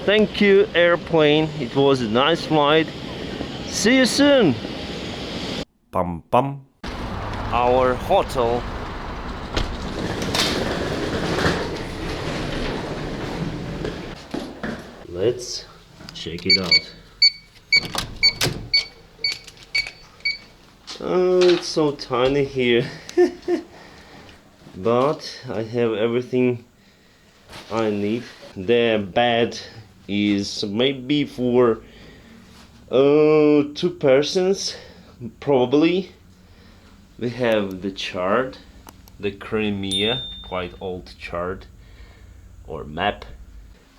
Thank you, airplane. It was a nice flight. See you soon. Pam pam. Our hotel. Let's check it out. Oh, it's so tiny here. But I have everything I need. The bed is maybe for 2 persons, probably. We have the chart, the Crimea, quite old chart or map.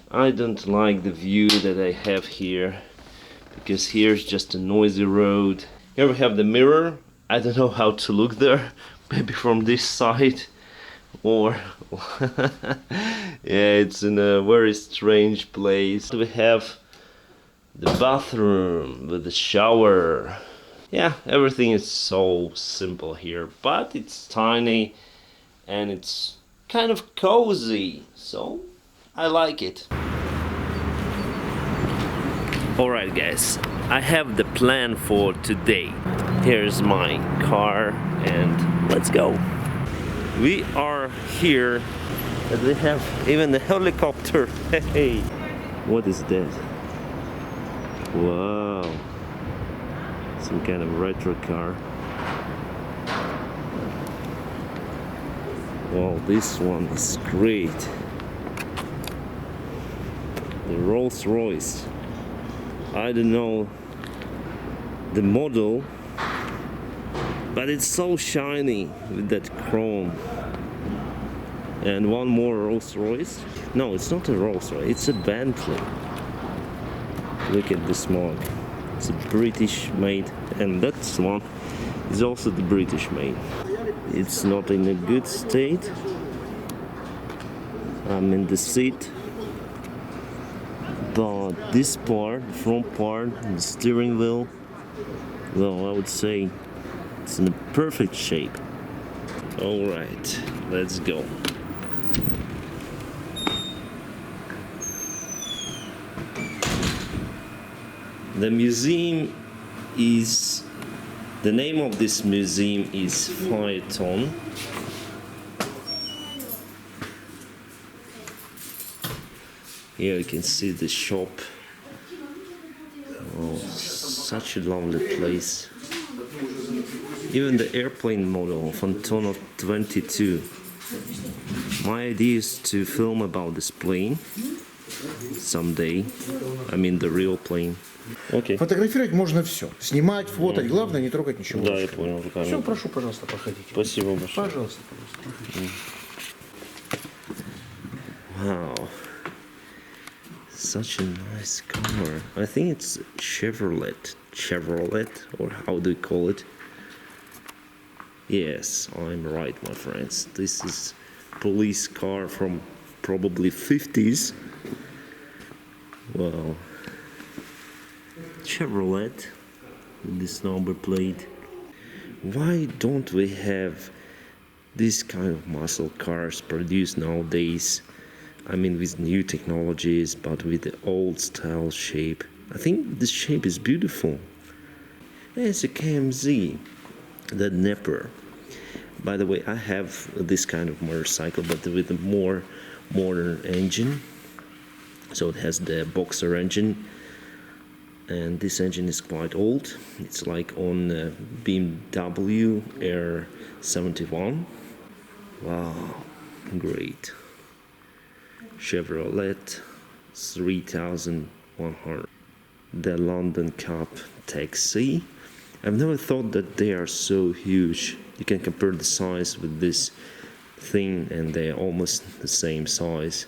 I don't like the view that I have here, because here's just a noisy road. Here we have the mirror. I don't know how to look there, maybe from this side, or yeah, it's in a very strange place. We have the bathroom with the shower. Yeah, everything is so simple here, but it's tiny and it's kind of cozy, so I like it. Alright guys, I have the plan for today. Here's my car and let's go. We are here and we have even the helicopter. Hey, what is that? Wow, some kind of retro car. Well, this one is great. The Rolls-Royce. I don't know the model, but it's so shiny with that chrome. And one more Rolls-Royce. No, it's not a Rolls-Royce, it's a Bentley. Look at this mark. It's a British made, and that one is also the British made. It's not in a good state. I'm in the seat. But this part, the front part, the steering wheel, well, I would say it's in a perfect shape. Alright, let's go. The museum is, the name of this museum is Phaeton. Here you can see the shop. Oh, such a lovely place. Even the airplane model, Phaeton 22. My idea is to film about this plane someday. I mean the real plane. Okay. Фотографировать можно все. Снимать, фотать. Главное не трогать ничего. Да, я понял. Руками. Все, прошу, пожалуйста, проходите. Спасибо большое. Пожалуйста, пожалуйста. Wow. Such a nice car. I think it's Chevrolet, or how do you call it? Yes, I'm right, my friends. This is police car from probably 50s. Wow. Chevrolet with this number plate. Why don't we have this kind of muscle cars produced nowadays? I mean, with new technologies, but with the old style shape. I think this shape is beautiful. It's a KMZ, the Nepper. By the way, I have this kind of motorcycle, but with a more modern engine. So it has the Boxer engine, and this engine is quite old. It's like on BMW R71. Wow, great. Chevrolet 3100. The London Cup Taxi. I've never thought that they are so huge. You can compare the size with this thing and they're almost the same size.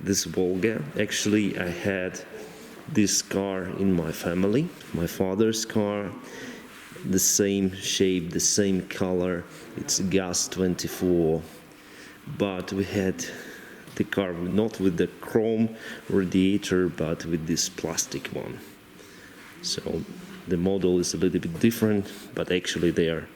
This Volga, actually I had this car in my family, my father's car, the same shape, the same color. It's Gas 24, but we had the car not with the chrome radiator but with this plastic one. So the model is a little bit different, but actually they are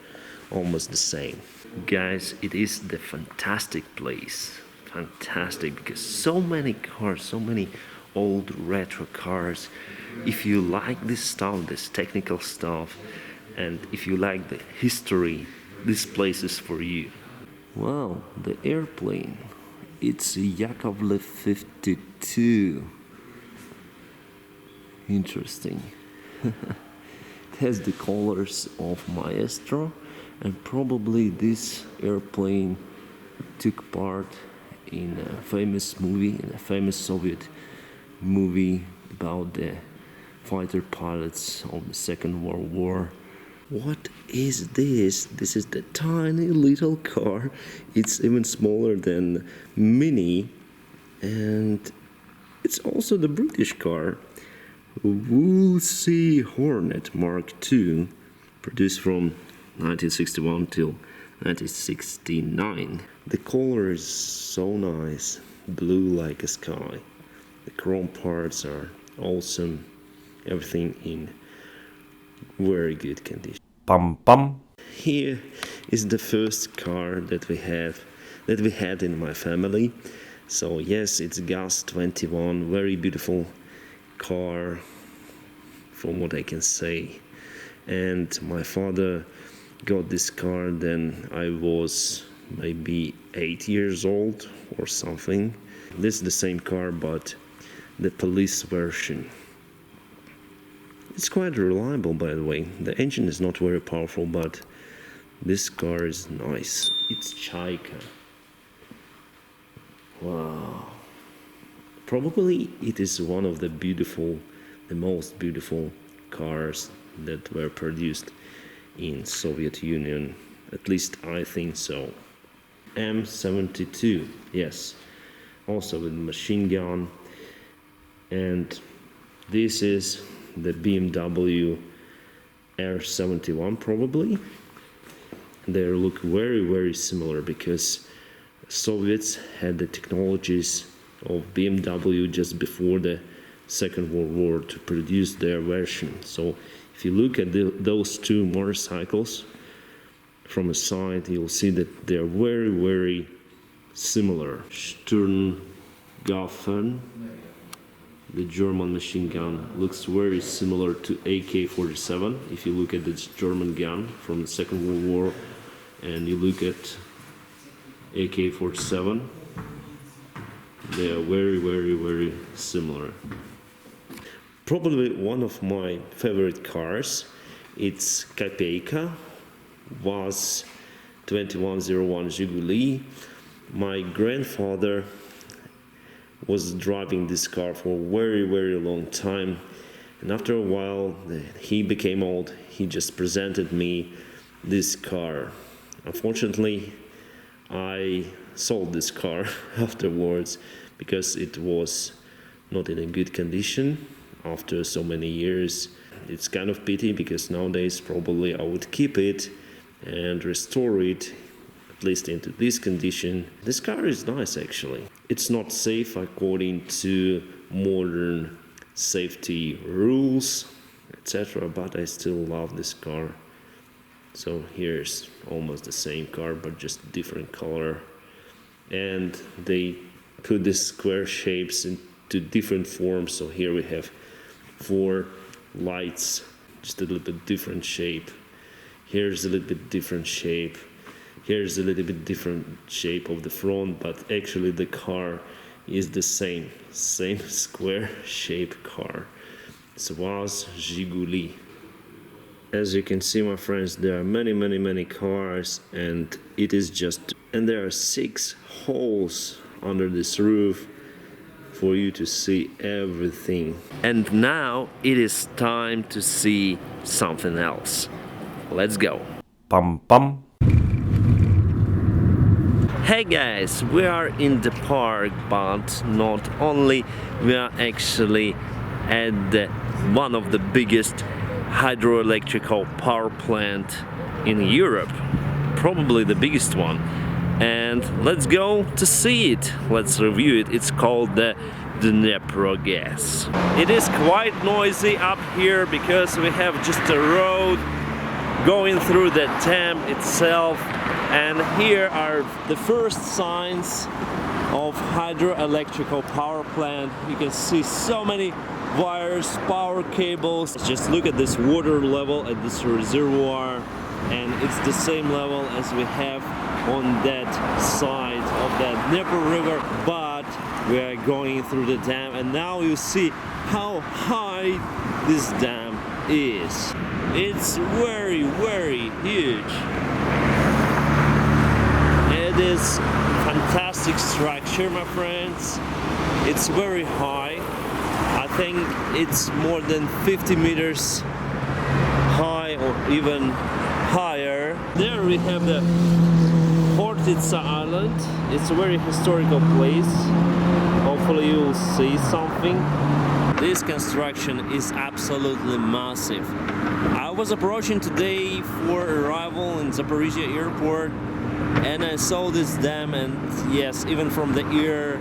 almost the same. Guys, it is the fantastic place. Fantastic, because so many cars, so many old retro cars. If you like this stuff, this technical stuff, and if you like the history, this place is for you. Wow, the airplane. It's a Yakovlev 52. Interesting. It has the colors of Maestro, and probably this airplane took part in a famous movie, in a famous Soviet movie about the fighter pilots of the Second World War. What is this? This is the tiny little car. It's even smaller than Mini, and it's also the British car. Woolsey Hornet Mark II, produced from 1961 till 1969. The color is so nice, blue like a sky. The chrome parts are awesome. Everything in very good condition. Here is the first car that we had in my family. So yes, it's GAZ 21, very beautiful car from what I can say. And my father got this car then I was maybe 8 years old or something. This is the same car but the police version. It's quite reliable, by the way. The engine is not very powerful, but this car is nice. It's Chaika. Wow. Probably it is one of the most beautiful cars that were produced in Soviet Union. At least I think so. M72, yes. Also with machine gun. And this is the BMW R71 probably. They look very, very similar because Soviets had the technologies of BMW just before the Second World War to produce their version. So if you look at those two motorcycles from a side, you'll see that they are very, very similar. Sturmgaffen, the German machine gun, looks very similar to AK-47. If you look at this German gun from the Second World War and you look at AK-47, they are very, very, very similar. Probably one of my favorite cars, it's Kopeyka, was 2101 Zhiguli. My grandfather was driving this car for a very, very long time, and after a while he became old. He just presented me this car. Unfortunately, I sold this car afterwards because it was not in a good condition after so many years. It's kind of pity because nowadays probably I would keep it and restore it at least into this condition. This car is nice actually. It's not safe according to modern safety rules, etc., but I still love this car. So here's almost the same car but just different color, and they put the square shapes into different forms. So here we have 4 lights, just a little bit different shape. Here's a little bit different shape. Here's a little bit different shape of the front, but actually the car is the same square shape car. Zaporizhzhya. As you can see, my friends, there are many cars, and there are 6 holes under this roof for you to see everything. And now it is time to see something else. Let's go. Hey guys, we are in the park, but not only, we are actually at one of the biggest hydroelectrical power plant in Europe, probably the biggest one. And let's go to see it, let's review it. It's called the Dnepro-GAZ. It is quite noisy up here because we have just a road going through the dam itself, and here are the first signs of hydroelectrical power plant. You can see so many wires, power cables. Just look at this water level at this reservoir, and it's the same level as we have on that side of the Dnieper River, but we are going through the dam, and now you see how high this dam is. It's very, very huge. It is fantastic structure, my friends. It's very high. I think it's more than 50 meters high or even higher. There we have the Khortytsa island. It's a very historical place. Hopefully you will see something. This construction is absolutely massive. I was approaching today for arrival in Zaporizhzhya airport, and I saw this dam, and yes, even from the air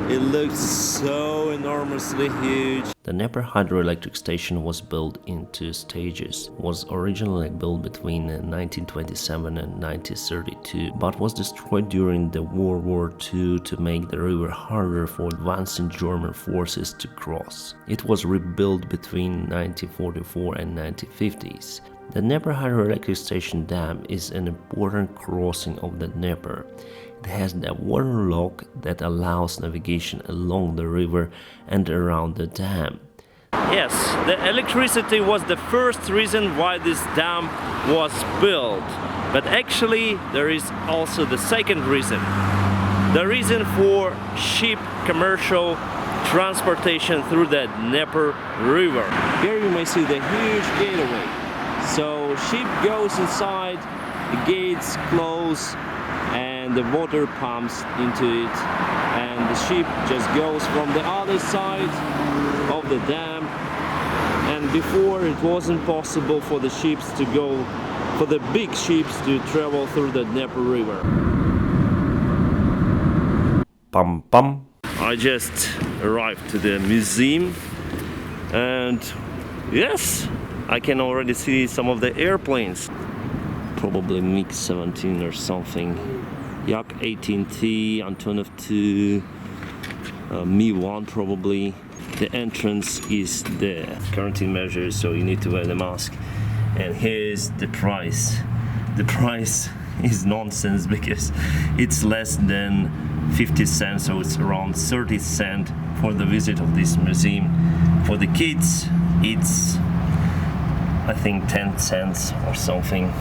it looked so enormously huge. The Dnieper hydroelectric station was built in 2 stages. It was originally built between 1927 and 1932, but was destroyed during the World War II to make the river harder for advancing German forces to cross. It was rebuilt between 1944 and 1950s. The Dnieper hydroelectric station dam is an important crossing of the Dnieper. It has a water lock that allows navigation along the river and around the dam. Yes, the electricity was the first reason why this dam was built. But actually there is also the second reason. The reason for ship commercial transportation through the Dnieper River. Here you may see the huge gateway. So ship goes inside, the gates close, and the water pumps into it, and the ship just goes from the other side of the dam. And before, it wasn't possible for the ships to go, for the big ships to travel through the Dnieper River. Pam pam. I just arrived to the museum, and yes, I can already see some of the airplanes. Probably MiG-17 or something. Yak-18T, Antonov 2, Mi-1 probably. The entrance is the quarantine measures, so you need to wear the mask. And here's the price. The price is nonsense because it's less than 50 cents, so it's around 30 cents for the visit of this museum. For the kids, it's I think 10 cents or something.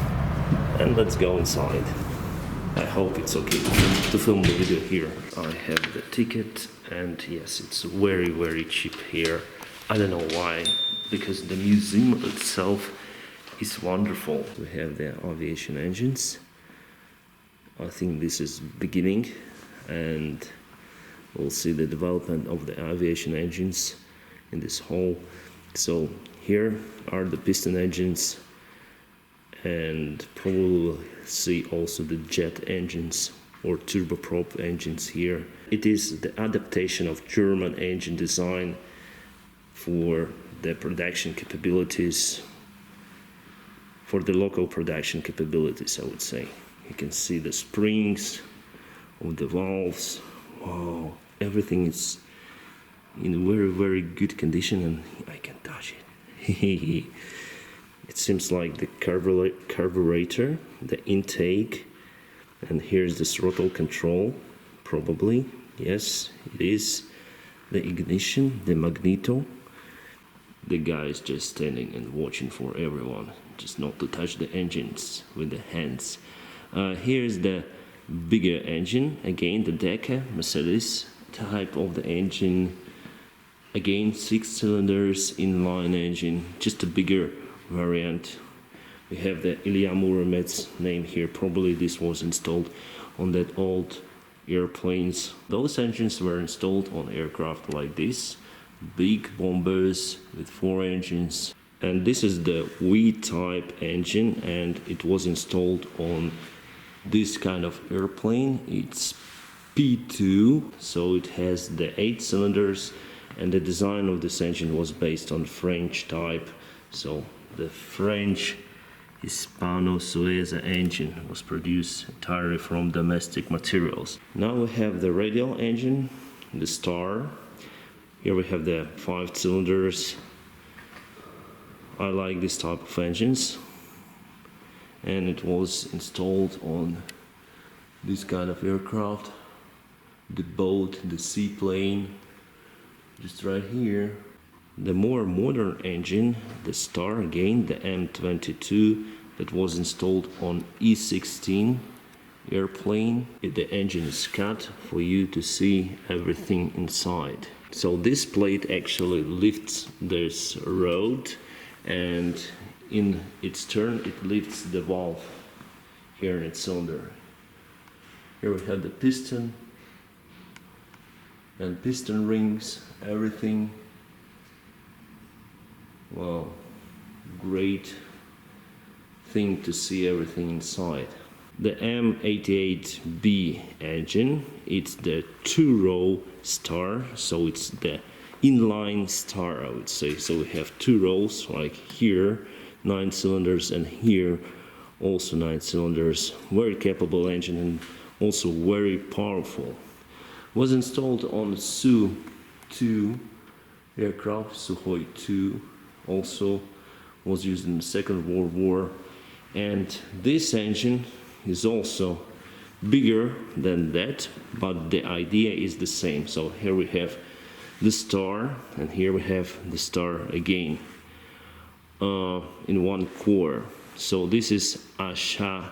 And let's go inside. I hope it's okay to film the video here. I have the ticket, and yes, it's very, very cheap here. I don't know why, because the museum itself is wonderful. We have the aviation engines. I think this is beginning, and we'll see the development of the aviation engines in this hall. So here are the piston engines, and probably we'll see also the jet engines or turboprop engines here. It is the adaptation of German engine design for the production capabilities, for the local production capabilities, I would say. You can see the springs of the valves. Wow, everything is in very, very good condition, and I can touch it. It seems like the carburetor, the intake, and here's the throttle control, probably. Yes, it is. The ignition, the magneto. The guy is just standing and watching for everyone, just not to touch the engines with the hands. Here's the bigger engine, again the Deca, Mercedes type of the engine. Again, 6 cylinders inline engine, just a bigger variant. We have the Ilya Muromets name here. Probably this was installed on that old airplanes. Those engines were installed on aircraft like this, big bombers with 4 engines. And this is the V-type engine, and it was installed on this kind of airplane. It's P2, so it has the 8 cylinders, and the design of this engine was based on French type. So the French Hispano-Sueza engine was produced entirely from domestic materials. Now we have the radial engine, the Star. Here we have the 5 cylinders. I like this type of engines, and it was installed on this kind of aircraft, the boat, the seaplane, just right here. The more modern engine, the Star again, the M22, that was installed on E16 airplane. The engine is cut for you to see everything inside. So this plate actually lifts this rod, and in its turn it lifts the valve here in its cylinder. Here we have the piston and piston rings, everything. Wow, great thing to see everything inside. The M88B engine, it's the 2-row Star, so it's the inline Star, I would say. So we have 2 rows, like here 9 cylinders, and here also 9 cylinders. Very capable engine and also very powerful. Was installed on the Su-2 aircraft, Sukhoi 2, also was used in the Second World War. And this engine is also bigger than that, but the idea is the same. So here we have the Star, and here we have the Star again in one core. So this is Asha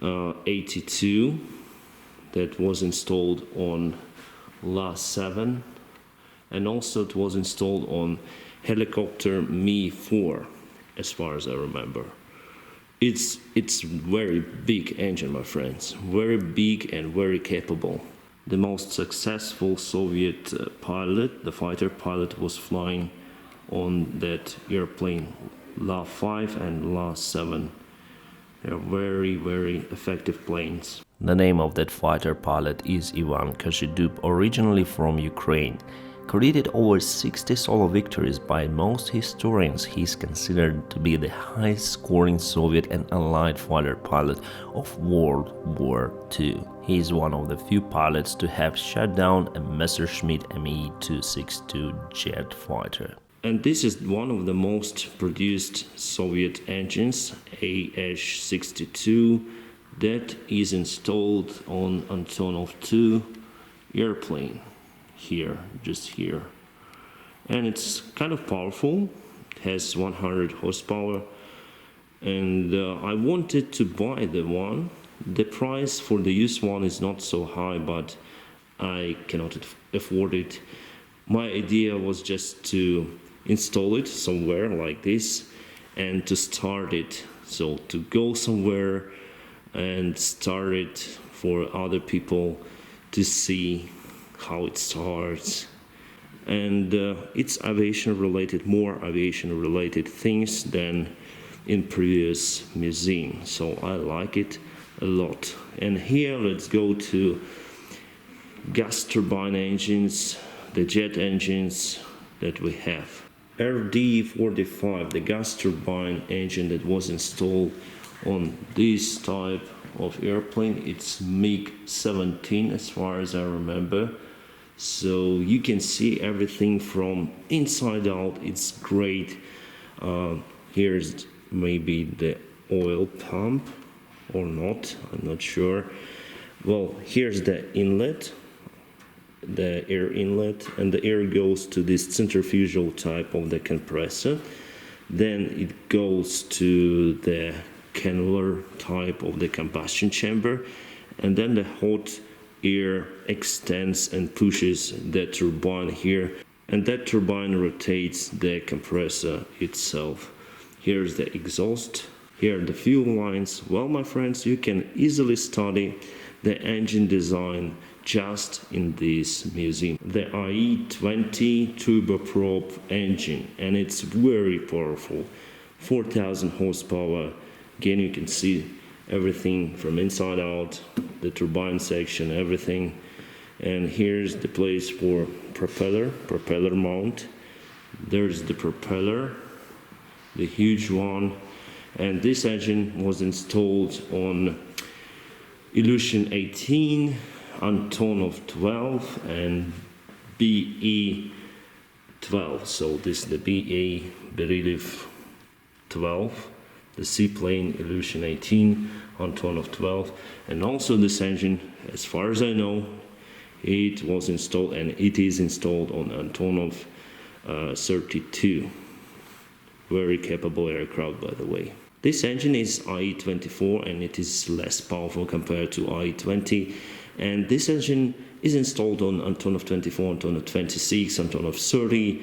82 that was installed on La-7, and also it was installed on helicopter Mi-4, as far as I remember. It's very big engine, my friends, very big and very capable. The most successful Soviet pilot, the fighter pilot, was flying on that airplane, La-5 and La-7. They're very, very effective planes. The name of that fighter pilot is Ivan Koshidub, originally from Ukraine. Credited over 60 solo victories by most historians, he is considered to be the highest-scoring Soviet and Allied fighter pilot of World War II. He is one of the few pilots to have shot down a Messerschmitt Me-262 jet fighter. And this is one of the most produced Soviet engines, AH-62, that is installed on Antonov 2 airplane. Here, just here, and it's kind of powerful, has 100 horsepower, and I wanted to buy the one. The price for the used one is not so high, but I cannot afford it. My idea was just to install it somewhere like this and to start it, so to go somewhere and start it for other people to see how it starts. And it's aviation related, more aviation related things than in previous museum, so I like it a lot. And here let's go to gas turbine engines, the jet engines that we have. RD-45, the gas turbine engine that was installed on this type of airplane. It's MiG-17 as far as I remember. So you can see everything from inside out. It's great. Here's maybe the oil pump or not, I'm not sure. Well, here's the inlet, the air inlet, and the air goes to this centrifugal type of the compressor. Then it goes to the cannula type of the combustion chamber, and then the hot air extends and pushes the turbine here, and that turbine rotates the compressor itself. Here's the exhaust, here are the fuel lines. Well, my friends, you can easily study the engine design just in this museum. The IE-20 turboprop engine, and it's very powerful, 4,000 horsepower. Again, you can see everything from inside out, the turbine section, everything. And here's the place for propeller mount. There's the propeller, the huge one, And this engine was installed on Ilyushin 18, Antonov 12 and BE 12. So this is the BA Berylyev 12, the seaplane Ilyushin 18, Antonov 12, and also this engine, as far as I know, it was installed and it is installed on Antonov 32. Very capable aircraft, by the way. This engine is IE24 and it is less powerful compared to IE20. And this engine is installed on Antonov 24, Antonov 26, Antonov 30.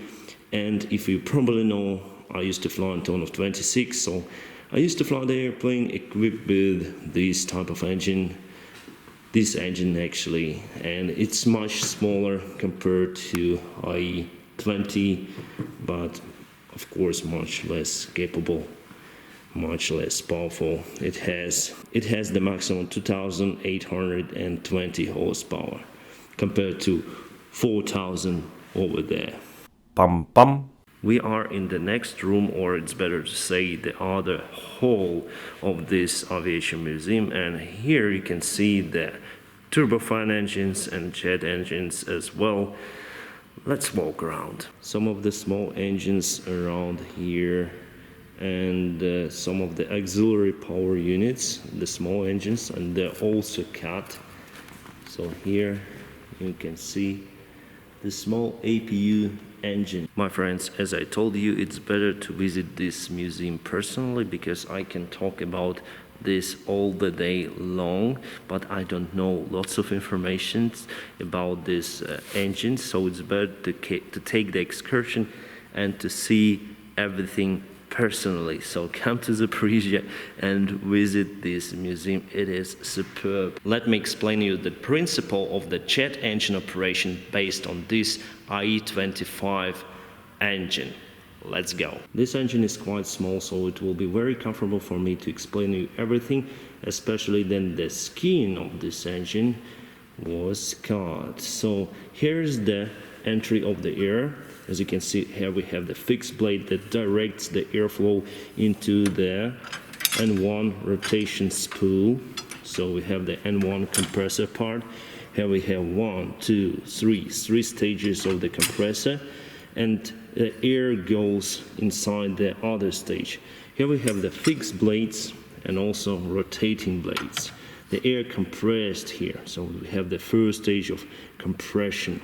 And if you probably know, I used to fly Antonov 26, so I used to fly the airplane equipped with this type of engine. This engine actually, and it's much smaller compared to IE20, but of course much less capable, much less powerful. It has the maximum 2,820 horsepower compared to 4,000 over there. Pum pum. We are in the next room, or it's better to say the other hall of this aviation museum, and here you can see the turbofan engines and jet engines as well. Let's walk around. Some of the small engines around here, and some of the auxiliary power units, the small engines, and they're also cut. So here you can see the small APU engine. My friends, as I told you, it's better to visit this museum personally, because I can talk about this all the day long, but I don't know lots of information about this engine, so it's better to take the excursion and to see everything personally. So come to Zaporizhzhya and visit this museum. It is superb. Let me explain you the principle of the jet engine operation based on this IE25 engine. Let's go. This engine is quite small, so it will be very comfortable for me to explain you everything, especially then the skin of this engine was cut. So here's the entry of the air. As you can see here, we have the fixed blade that directs the airflow into the N1 rotation spool. So we have the N1 compressor part. Here we have three stages of the compressor, and the air goes inside the other stage. Here we have the fixed blades and also rotating blades. The air compressed here, so we have the first stage of compression.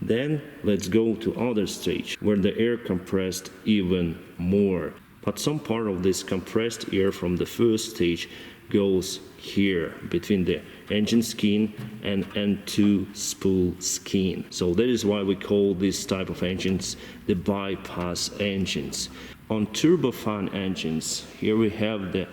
Then let's go to other stage where the air compressed even more. But some part of this compressed air from the first stage goes here between the engine skin and N2 spool skin. So that is why we call this type of engines the bypass engines. On turbofan engines, here we have the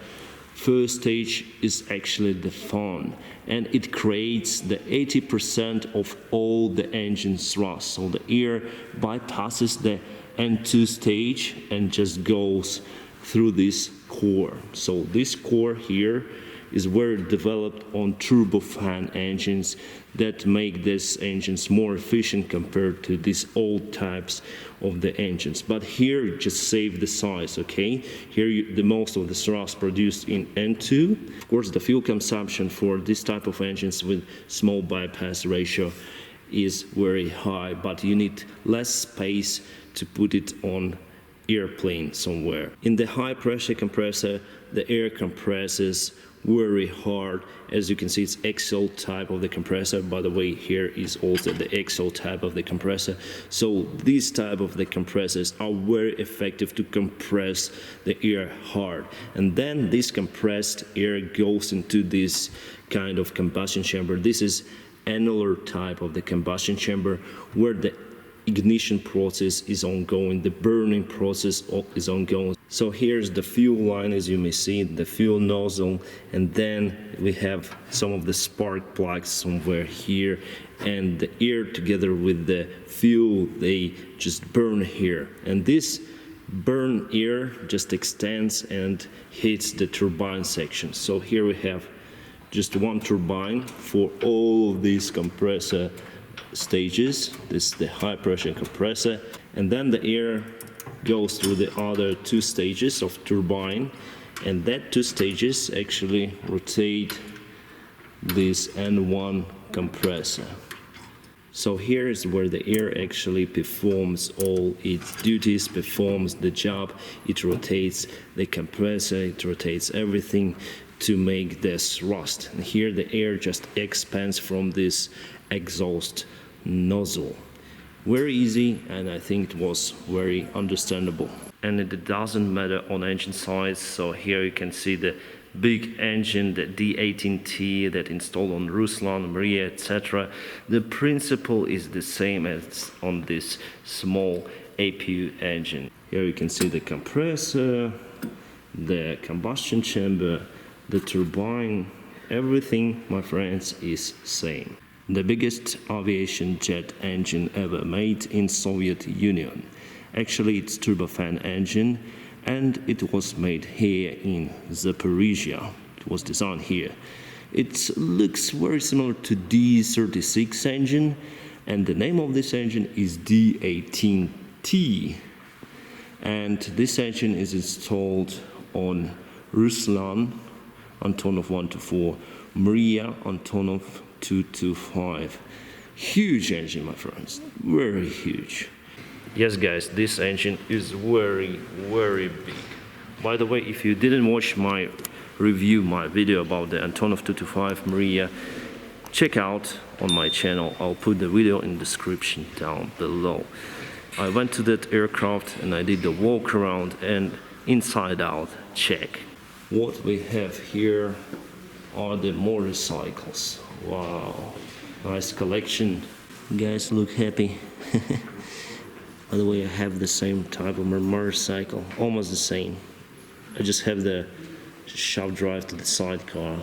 first stage is actually the fan, and it creates the 80% of all the engine thrust. So the air bypasses the N2 stage and just goes through this core. So this core here is very developed on turbofan engines that make these engines more efficient compared to these old types of the engines. But here just save the size, okay? Here the most of the thrust produced in N2. Of course, the fuel consumption for this type of engines with small bypass ratio is very high, but you need less space to put it on airplane somewhere. In the high pressure compressor, the air compresses very hard. As you can see, it's XL type of the compressor. By the way, here is also the XL type of the compressor. So these type of the compressors are very effective to compress the air hard. And then this compressed air goes into this kind of combustion chamber. This is annular type of the combustion chamber where the ignition process is ongoing, the burning process is ongoing. So here's the fuel line, as you may see, the fuel nozzle, and then we have some of the spark plugs somewhere here, and the air together with the fuel, they just burn here. And this burn air just extends and hits the turbine section. So here we have just one turbine for all of these compressor stages. This is the high pressure compressor, and then the air goes through the other two stages of turbine, And that two stages actually rotate this N1 compressor. So here is where the air actually performs all its duties, performs the job. It rotates the compressor, it rotates everything to make this thrust. And here the air just expands from this exhaust nozzle. Very easy, and I think it was very understandable. And it doesn't matter on engine size, so here you can see the big engine, the D18T that installed on Ruslan, Mriya, etc. The principle is the same as on this small APU engine. Here you can see the compressor, the combustion chamber, the turbine, everything, my friends, is same. The biggest aviation jet engine ever made in Soviet Union. Actually, it's turbofan engine, and it was made here in Zaporizhzhya. It was designed here. It looks very similar to D36 engine, and the name of this engine is D18T. And this engine is installed on Ruslan, Antonov 124, Mriya, Antonov 225. Huge engine, my friends, very huge. Yes, guys, this engine is very, very big. By the way, if you didn't watch my review, my video about the Antonov 225 Mriya, check out on my channel. I'll put the video in the description down below. I went to that aircraft and I did the walk around and inside out check. What we have here are the motorcycles. Wow, nice collection. You guys look happy. By the way, I have the same type of motorcycle, almost the same. I just have the shaft drive to the sidecar.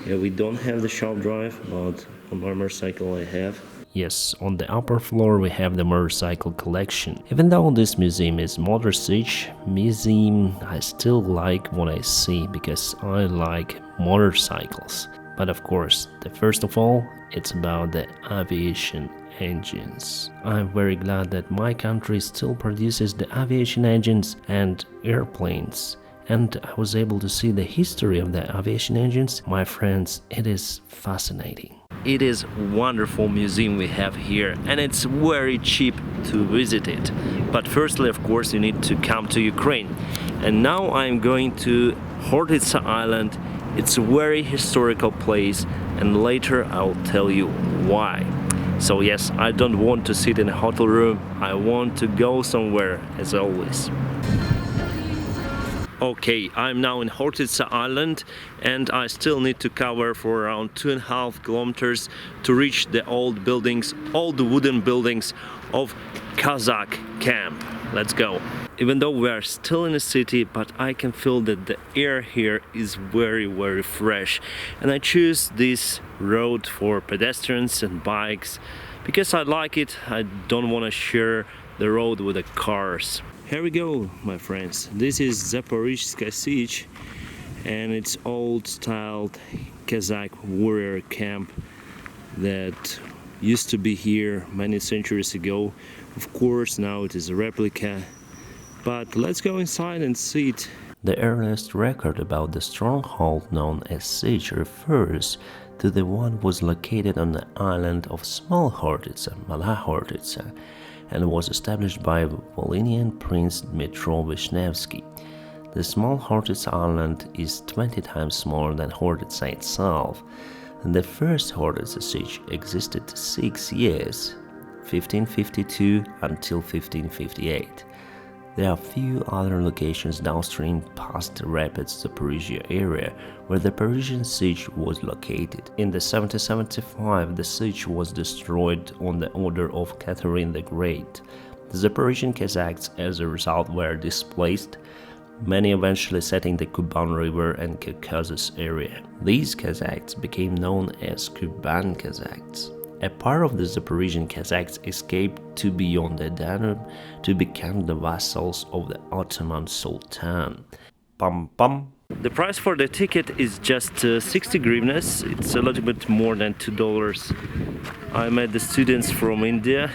Yeah, we don't have the shaft drive, but on my motorcycle I have. Yes, on the upper floor we have the motorcycle collection. Even though this museum is Motor Siege museum, I still like what I see because I like motorcycles. But of course, first of all, it's about the aviation engines. I'm very glad that my country still produces the aviation engines and airplanes. And I was able to see the history of the aviation engines. My friends, it is fascinating. It is a wonderful museum we have here, and it's very cheap to visit it. But firstly, of course, you need to come to Ukraine. And now I'm going to Hortytsa Island. It's a very historical place, and later I'll tell you why. So yes, I don't want to sit in a hotel room, I want to go somewhere, as always. Okay, I'm now in Hortytsa Island, and I still need to cover for around 2.5 kilometers to reach the old buildings, all the wooden buildings of Kazakh camp. Let's go. Even though we are still in the city, but I can feel that the air here is very, very fresh. And I choose this road for pedestrians and bikes because I like it. I don't want to share the road with the cars. Here we go, my friends. This is Zaporizhzhya siege, and it's old-styled Kazakh warrior camp that used to be here many centuries ago. Of course, now it is a replica. But let's go inside and see it. The earliest record about the stronghold known as siege refers to the one was located on the island of Small Hortytsa, Mala Hortytsa, and was established by Volhynian Prince Dmitro Vishnevsky. The Small Hortytsa island is 20 times smaller than Hortytsa itself, and the first Hortytsa siege existed 6 years, 1552 until 1558. There are few other locations downstream past the rapid Zaporizhzhya area where the Parisian siege was located. In the 1775, the siege was destroyed on the order of Catherine the Great. The Zaporizhzhian Kazakhs, as a result, were displaced, many eventually settling the Kuban River and Caucasus area. These Kazakhs became known as Kuban Kazakhs. A part of the Zaporizhzhian Kazakhs escaped to beyond the Danube to become the vassals of the Ottoman Sultan. Pam pam. The price for the ticket is just 60 hryvnias. It's a little bit more than $2. I met the students from India.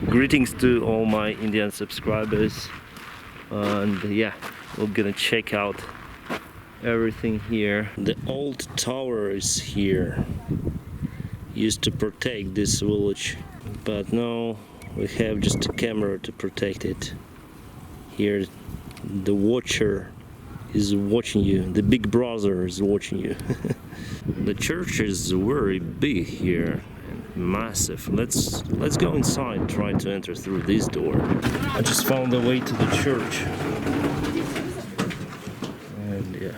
Greetings to all my Indian subscribers. And yeah, we're gonna check out everything here. The old tower is here. Used to protect this village, but now we have just a camera to protect it. Here, the watcher is watching you. The big brother is watching you. The church is very big here. Massive. Let's go inside, try to enter through this door. I just found the way to the church. And yeah,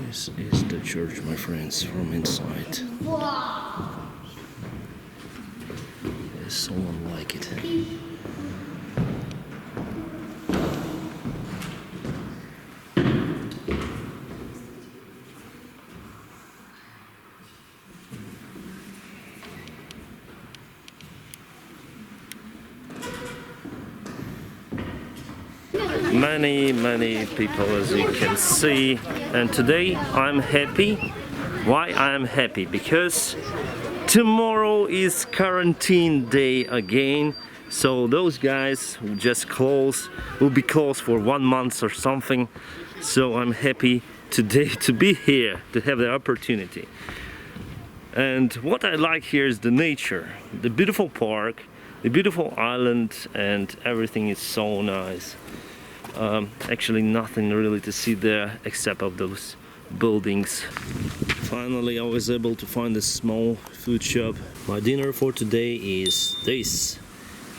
this is the church, my friends, from inside. There's someone like it. Many people, as you can see, and today I'm happy. Why I am happy? Because tomorrow is quarantine day again, so those guys will just will be closed for 1 month or something. So I'm happy today to be here, to have the opportunity. And what I like here is the nature, the beautiful park, the beautiful island, and everything is so nice. Actually nothing really to see there except of those buildings. Finally I was able to find a small food shop. My dinner for today is this.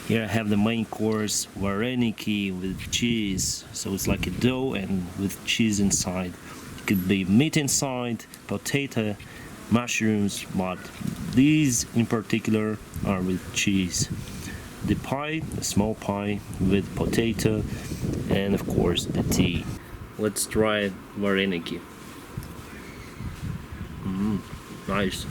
Here I have the main course, vareniki with cheese. So it's like a dough and with cheese inside. It could be meat inside, potato, mushrooms, but these in particular are with cheese. The pie, a small pie with potato, and of course the tea. Let's try vareniki. Nice.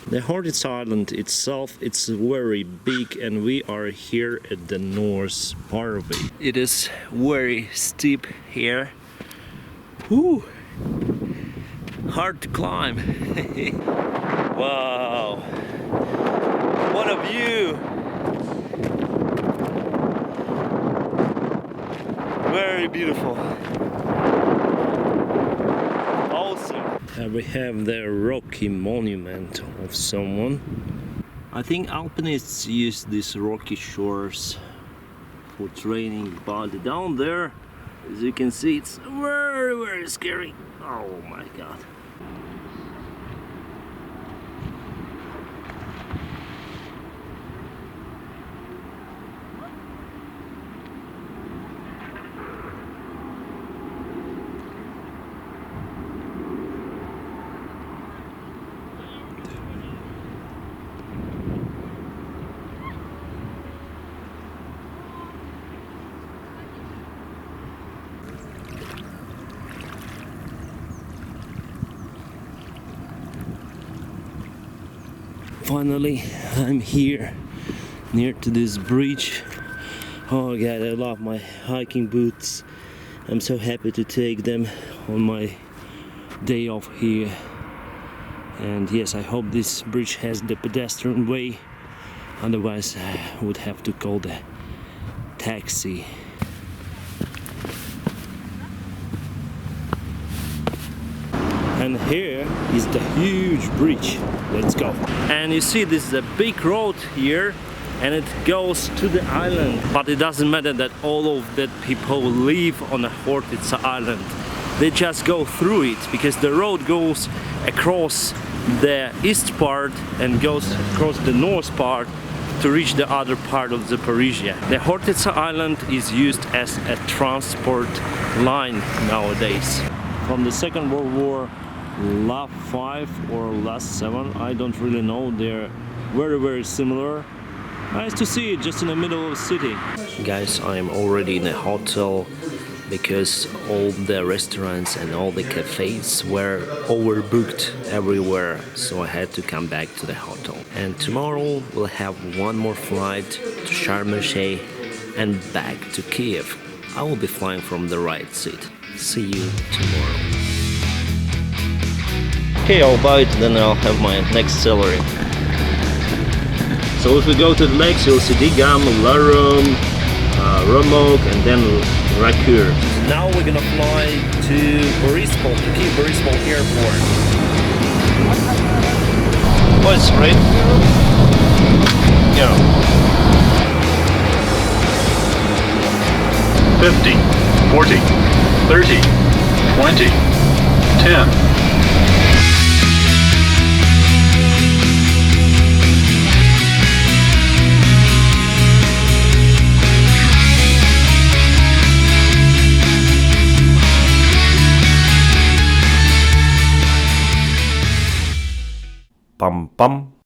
The Hortytsa island itself, it's very big, and we are here at the north part of it. It is very steep here. Woo! Hard to climb. Wow! What a view! Very beautiful. Awesome. We have the rocky monument of someone. I think alpinists use these rocky shores for training, but down there, as you can see, it's very scary. Oh my god. Finally, I'm here, near to this bridge. Oh god, I love my hiking boots. I'm so happy to take them on my day off here. And yes, I hope this bridge has the pedestrian way, otherwise I would have to call the taxi. And here is the huge bridge. Let's go. And you see, this is a big road here, and it goes to the island. But it doesn't matter that all of that people live on the Hortytsa island. They just go through it because the road goes across the east part and goes across the north part to reach the other part of Zaporizhzhya. The Hortytsa island is used as a transport line nowadays. From the Second World War, last 5 or last 7, I don't really know, they're very similar. Nice to see it just in the middle of the city. Guys, I'm already in a hotel because all the restaurants and all the cafes were overbooked everywhere, so I had to come back to the hotel. And tomorrow we'll have one more flight to Sharm el-Sheikh and back to Kiev. I will be flying from the right seat. See you tomorrow. Okay, I'll buy it, then I'll have my next salary. So if we go to the next, you'll see Digam, Larum, Remok, and then Rakur. Now we're gonna fly to Borispol, to Kyiv Borispol Airport. What's right? Yeah. 50, 40, 30, 20, 10. Pam pam.